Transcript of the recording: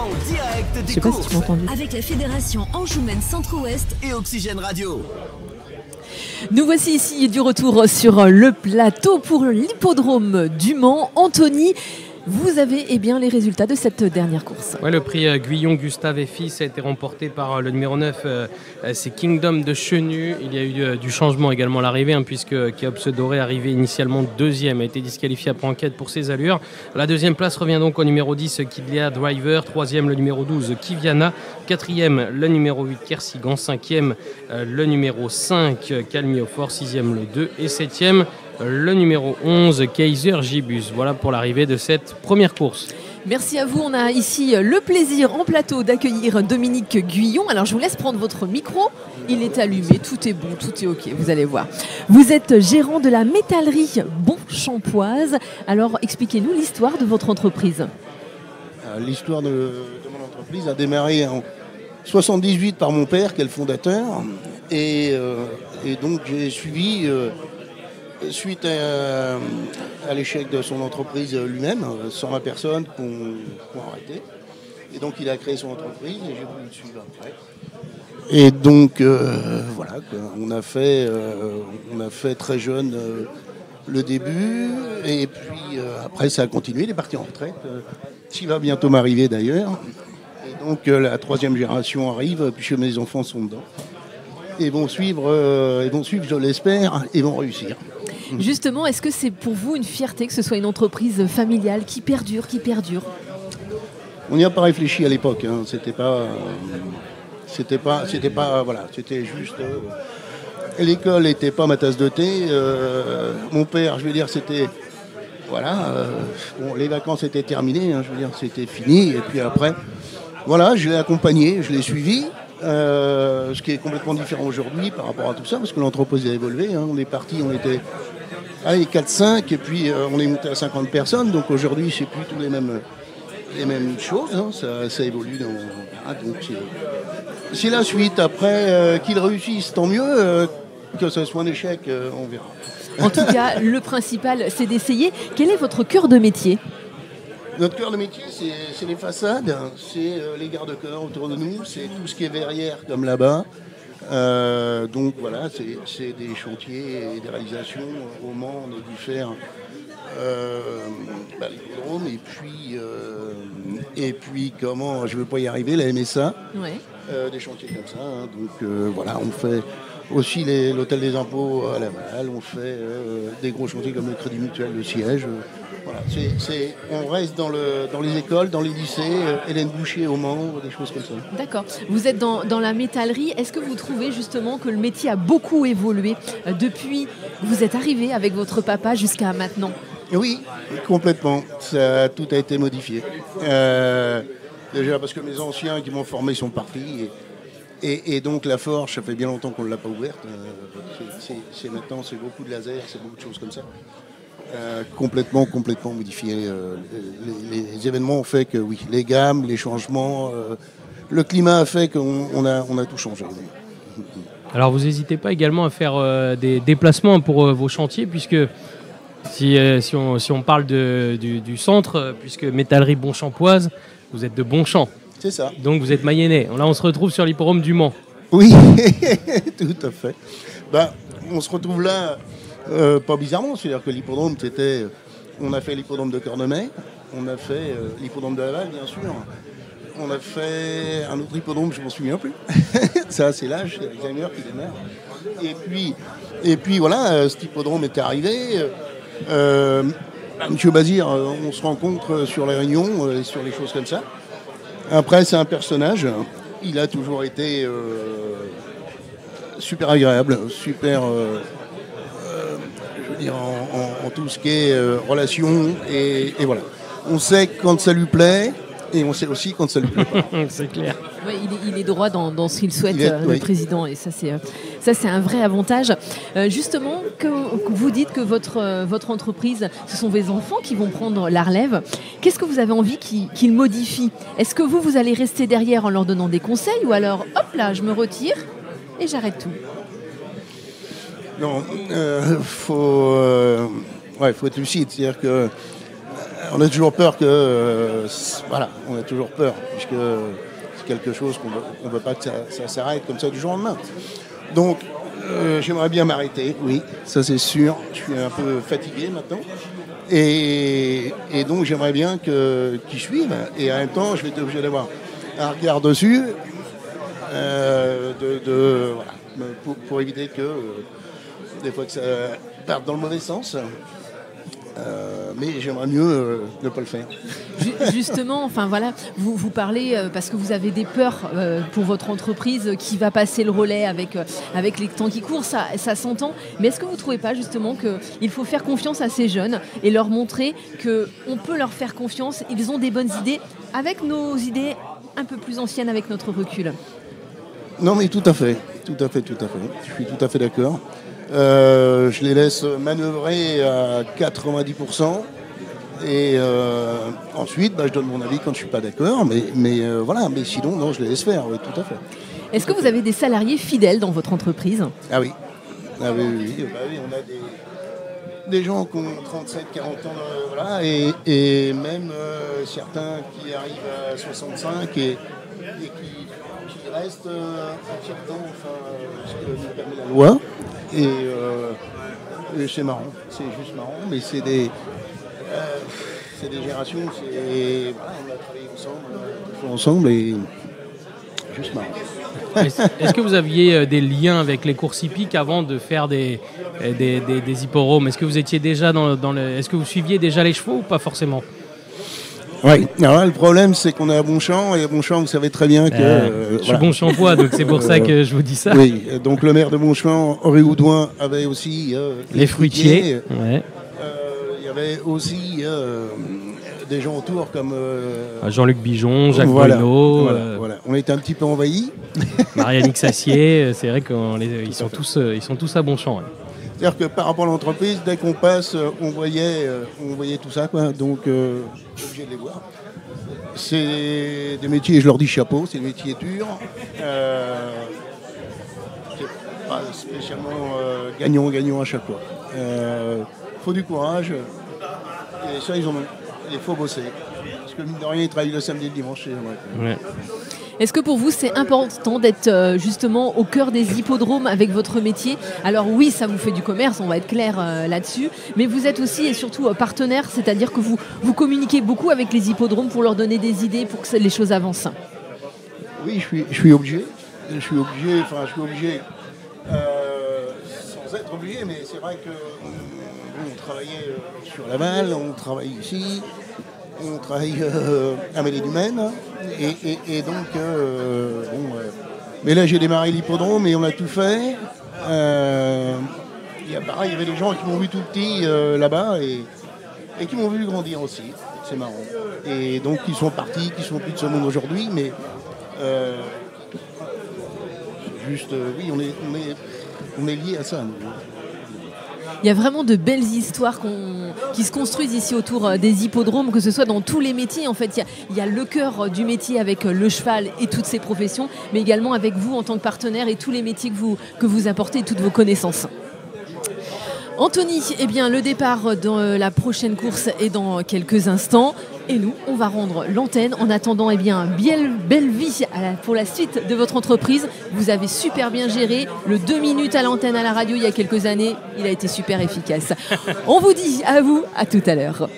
En direct Je des sais pas si tu m'as courses. entendu. Avec la Fédération Anjoumen Centre-Ouest Et Oxygène Radio. Nous voici ici du retour sur le plateau pour l'hippodrome du Mans. Anthony, vous avez les résultats de cette dernière course. Ouais, le prix Guyon Gustave et Fils a été remporté par le numéro 9, c'est Kingdom de Chenu. Il y a eu du changement également à l'arrivée, puisque Kéops Doré, arrivé initialement deuxième, a été disqualifié après enquête pour ses allures. La deuxième place revient donc au numéro 10, Kidlea Driver, troisième le numéro 12, Kiviana, quatrième le numéro 8, Kersigan, cinquième le numéro 5, Calmiofor, sixième le 2 et septième le numéro 11, Kaiser Gibus. Voilà pour l'arrivée de cette première course. Merci à vous. On a ici le plaisir en plateau d'accueillir Dominique Guyon. Alors je vous laisse prendre votre micro. Il est allumé, tout est bon, tout est ok, vous allez voir. Vous êtes gérant de la métallerie Bonchampoise. Alors expliquez-nous l'histoire de votre entreprise. L'histoire de mon entreprise a démarré en 78 par mon père, qui est le fondateur. Et donc j'ai suivi... Suite à l'échec de son entreprise lui-même, 120 personnes qui ont arrêté. Et donc il a créé son entreprise et j'ai voulu le suivre après. Et donc voilà, on a fait très jeune le début. Et puis après ça a continué, il est parti en retraite. Qui va bientôt m'arriver d'ailleurs. Et donc la troisième génération arrive, puisque mes enfants sont dedans. Et vont suivre, je l'espère, et vont réussir. Justement, est-ce que c'est pour vous une fierté que ce soit une entreprise familiale qui perdure? On n'y a pas réfléchi à l'époque. C'était juste. L'école n'était pas ma tasse de thé. Mon père, je veux dire, c'était. Voilà. Les vacances étaient terminées. Je veux dire, c'était fini. Et puis après, voilà, je l'ai accompagné, je l'ai suivi. Ce qui est complètement différent aujourd'hui par rapport à tout ça, parce que l'entreprise a évolué. On est parti, on était 4-5, et puis on est monté à 50 personnes. Donc aujourd'hui, c'est plus tous les mêmes choses. Ça évolue. Donc c'est la suite. Après, qu'ils réussissent, tant mieux. Que ce soit un échec, on verra. En tout cas, le principal, c'est d'essayer. Quel est votre cœur de métier ? Notre cœur de métier, c'est les façades, c'est les garde-corps autour de nous, c'est tout ce qui est verrière comme là-bas. Donc voilà, c'est des chantiers et des réalisations. Au Mans, on a dû faire l'hippodrome et puis comment, je ne veux pas y arriver, la MSA, ouais. Des chantiers comme ça. Donc voilà, on fait aussi l'hôtel des impôts à Laval, on fait des gros chantiers comme le Crédit Mutuel, le siège. Voilà, on reste dans les écoles, dans les lycées, Hélène Boucher au Mans, des choses comme ça. D'accord. Vous êtes dans la métallerie. Est-ce que vous trouvez justement que le métier a beaucoup évolué depuis que vous êtes arrivé avec votre papa jusqu'à maintenant ? Oui, complètement. Tout a été modifié. Déjà parce que mes anciens qui m'ont formé sont partis. Et donc la forge, ça fait bien longtemps qu'on ne l'a pas ouverte. Maintenant, c'est beaucoup de laser, c'est beaucoup de choses comme ça. Complètement modifié. Les événements ont fait que oui, les gammes, les changements, le climat a fait qu'on a tout changé. Alors vous n'hésitez pas également à faire des déplacements pour vos chantiers, puisque si on parle du centre, puisque métallerie Bonchampoise, vous êtes de Bonchamp. C'est ça. Donc vous êtes mayennais. Là on se retrouve sur l'hippodrome du Mans. Oui, tout à fait. On se retrouve là. Pas bizarrement, c'est-à-dire que l'hippodrome, on a fait l'hippodrome de Cornemay, on a fait l'hippodrome de Laval, bien sûr, on a fait un autre hippodrome, je ne m'en souviens plus. Ça, c'est l'âge, c'est l'Alzheimer qui démarre. Et puis voilà, cet hippodrome était arrivé. Monsieur Bazir, on se rencontre sur les réunions, sur les choses comme ça. Après, c'est un personnage, il a toujours été super agréable, super... en tout ce qui est relation et voilà. On sait quand ça lui plaît et on sait aussi quand ça lui plaît pas. C'est clair. Ouais, il est droit dans ce qu'il souhaite, le président, et ça c'est un vrai avantage. Justement, que vous dites que votre entreprise, ce sont vos enfants qui vont prendre la relève. Qu'est-ce que vous avez envie qu'ils modifient ? Est-ce que vous allez rester derrière en leur donnant des conseils, ou alors hop là, je me retire et j'arrête tout ? Non, faut être lucide. C'est-à-dire que On a toujours peur que... voilà, on a toujours peur, puisque c'est quelque chose qu'on ne veut pas que ça s'arrête comme ça du jour au lendemain. Donc, j'aimerais bien m'arrêter, oui, ça c'est sûr. Je suis un peu fatigué maintenant. Et donc, j'aimerais bien qu'ils suivent. Et en même temps, je vais être obligé d'avoir un regard dessus voilà, pour éviter que des fois que ça parte dans le mauvais sens. Mais j'aimerais mieux ne pas le faire. Justement, enfin voilà, vous parlez parce que vous avez des peurs pour votre entreprise qui va passer le relais avec les temps qui courent, ça s'entend. Mais est-ce que vous ne trouvez pas justement qu'il faut faire confiance à ces jeunes et leur montrer qu'on peut leur faire confiance, ils ont des bonnes idées avec nos idées un peu plus anciennes avec notre recul? Non mais tout à fait. Je suis tout à fait d'accord. Je les laisse manœuvrer à 90% et ensuite je donne mon avis quand je ne suis pas d'accord, mais sinon non, je les laisse faire, oui, tout à fait. Est-ce que vous avez des salariés fidèles dans votre entreprise? Ah oui, on a des gens qui ont 37, 40 ans, voilà, et même certains qui arrivent à 65 et qui restent un tiers temps, ce que nous permet la loi. Et c'est marrant, c'est juste marrant, mais c'est des générations, on a travaillé ensemble et juste marrant. Est-ce que vous aviez des liens avec les courses hippiques avant de faire des hippodromes? Est-ce que vous étiez déjà est-ce que vous suiviez déjà les chevaux ou pas forcément? Oui, alors là, le problème c'est qu'on est à Bonchamp, et à Bonchamp vous savez très bien que... je suis Bonchampois, donc c'est pour ça que je vous dis ça. Oui, donc le maire de Bonchamp, Henri Houdouin, avait aussi... les fruitiers. Ouais. Il y avait aussi des gens autour comme... Jean-Luc Bijon, Jacques Bruno. Voilà. On était un petit peu envahis. Marianne Xassier, c'est vrai qu'ils sont tous à Bonchamp. Ouais. C'est-à-dire que par rapport à l'entreprise, dès qu'on passe, on voyait tout ça, quoi. Donc, obligé de les voir. C'est des métiers, je leur dis chapeau, c'est des métiers durs. C'est pas spécialement gagnant à chaque fois. Faut du courage. Et ça, il faut bosser. Parce que mine de rien, ils travaillent le samedi et le dimanche. Ouais. Est-ce que pour vous, c'est important d'être justement au cœur des hippodromes avec votre métier? Alors oui, ça vous fait du commerce, on va être clair là-dessus, mais vous êtes aussi et surtout partenaire, c'est-à-dire que vous communiquez beaucoup avec les hippodromes pour leur donner des idées pour que les choses avancent. Oui, je suis obligé. Je suis obligé, sans être obligé, mais c'est vrai que on travaillait sur Laval, on travaille ici. On travaille à Mêlée-du-Maine et donc mais là j'ai démarré l'hippodrome et on a tout fait. Il y avait des gens qui m'ont vu tout petit là-bas et qui m'ont vu grandir aussi. C'est marrant. Et donc ils sont partis, qui sont plus de ce monde aujourd'hui, mais juste oui, on est liés à ça. Nous. Il y a vraiment de belles histoires qui se construisent ici autour des hippodromes, que ce soit dans tous les métiers. En fait, il y a le cœur du métier avec le cheval et toutes ses professions, mais également avec vous en tant que partenaire et tous les métiers que vous apportez et toutes vos connaissances. Anthony, le départ de la prochaine course est dans quelques instants. Et nous, on va rendre l'antenne en attendant belle vie pour la suite de votre entreprise. Vous avez super bien géré le 2 minutes à l'antenne à la radio il y a quelques années. Il a été super efficace. On vous dit à tout à l'heure.